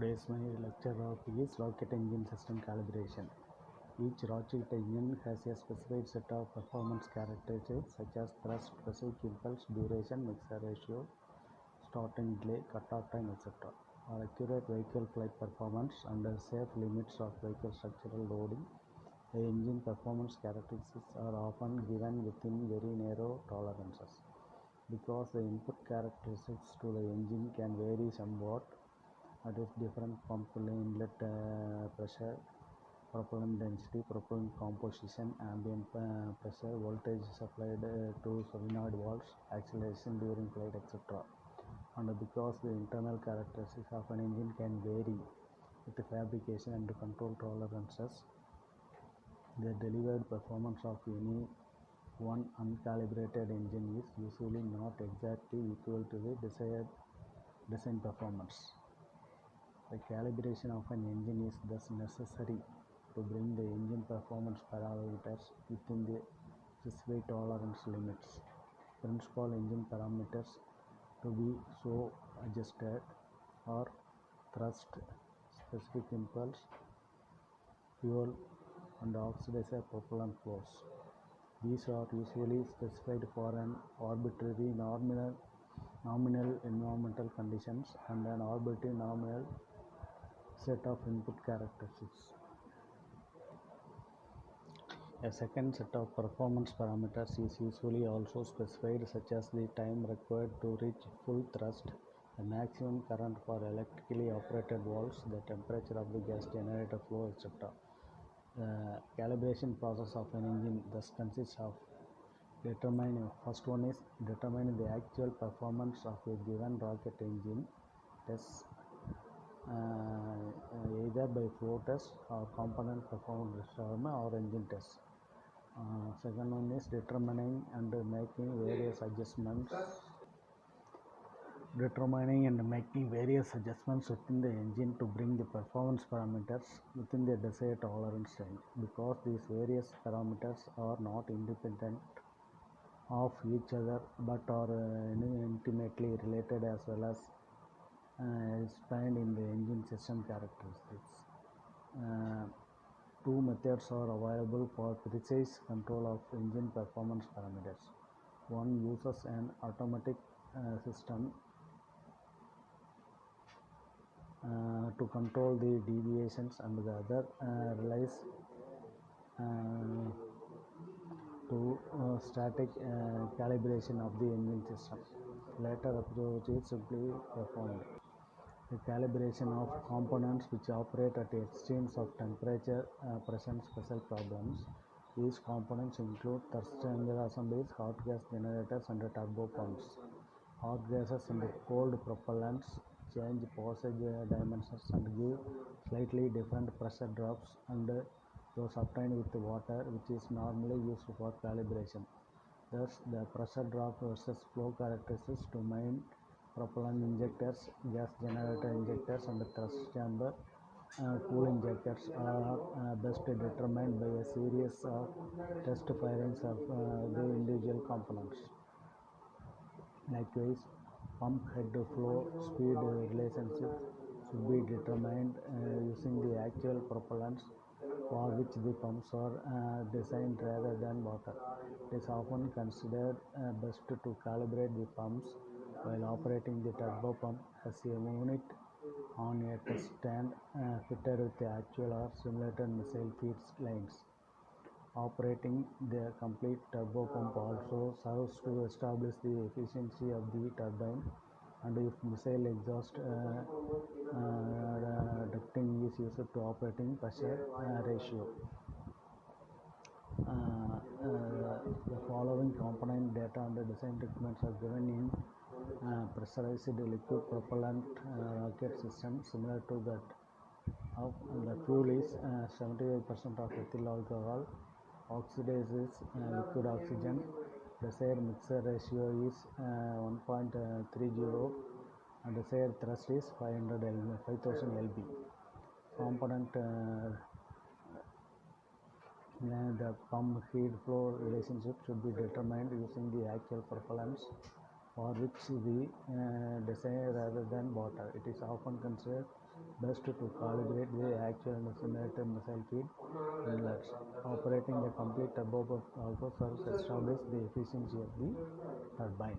Today's my lecture topic is rocket engine system calibration. Each rocket engine has a specified set of performance characteristics such as thrust, specific impulse, duration, mixer ratio, starting delay, cutoff time, etc. For accurate vehicle flight performance under safe limits of vehicle structural loading, the engine performance characteristics are often given within very narrow tolerances. Because the input characteristics to the engine can vary somewhat, that is different pump inlet pressure, propellant density, propellant composition, ambient pressure, voltage supplied to solenoid valves, acceleration during flight, etc. And because the internal characteristics of an engine can vary with the fabrication and control tolerances, the delivered performance of any one uncalibrated engine is usually not exactly equal to the desired design performance. The calibration of an engine is thus necessary to bring the engine performance parameters within the specified tolerance limits. Principal engine parameters to be so adjusted are thrust, specific impulse, fuel, and oxidizer propellant flows. These are usually specified for an arbitrary nominal environmental conditions and an arbitrary nominal set of input characteristics. A second set of performance parameters is usually also specified, such as the time required to reach full thrust, the maximum current for electrically operated valves, the temperature of the gas generator flow, etc. The calibration process of an engine thus consists of first one is determining the actual performance of a given rocket engine test either by flow test or component performance or engine test. Second one is determining and making various adjustments within the engine to bring the performance parameters within the desired tolerance range. Because these various parameters are not independent of each other but are intimately related as well as explained in the engine system characteristics. Two methods are available for precise control of engine performance parameters. One uses an automatic system to control the deviations, and the other relies to static calibration of the engine system. Latter approach is simply performed. The calibration of components which operate at extremes of temperature present special problems. These components include thrust chamber assemblies, hot gas generators, and turbo pumps. Hot gases and cold propellants change passage dimensions and give slightly different pressure drops and those obtained with water, which is normally used for calibration. Thus, the pressure drop versus flow characteristics to main propellant injectors, gas generator injectors, and thrust chamber cooling jackets are best determined by a series of test firings of the individual components. Likewise, pump head flow speed relationship should be determined using the actual propellants for which the pumps are designed rather than water. It is often considered best to calibrate the pumps while operating the turbo pump as a unit on a test stand fitted with the actual or simulated missile feed lines. Operating the complete turbo pump also serves to establish the efficiency of the turbine, and if missile exhaust ducting is used to operating pressure ratio. The following component data and design requirements are given in pressurized liquid propellant rocket system similar to that of the fuel is 75% of ethyl alcohol, oxidizes liquid oxygen, desired mixer ratio is 1.30 and desired thrust is 5000 lb. Component the pump feed flow relationship should be determined using the actual propellants for which the desire rather than water. It is often considered best to calibrate the actual and simulated missile feed inlets. Operating a complete turboprop also serves to establish the efficiency of the turbine.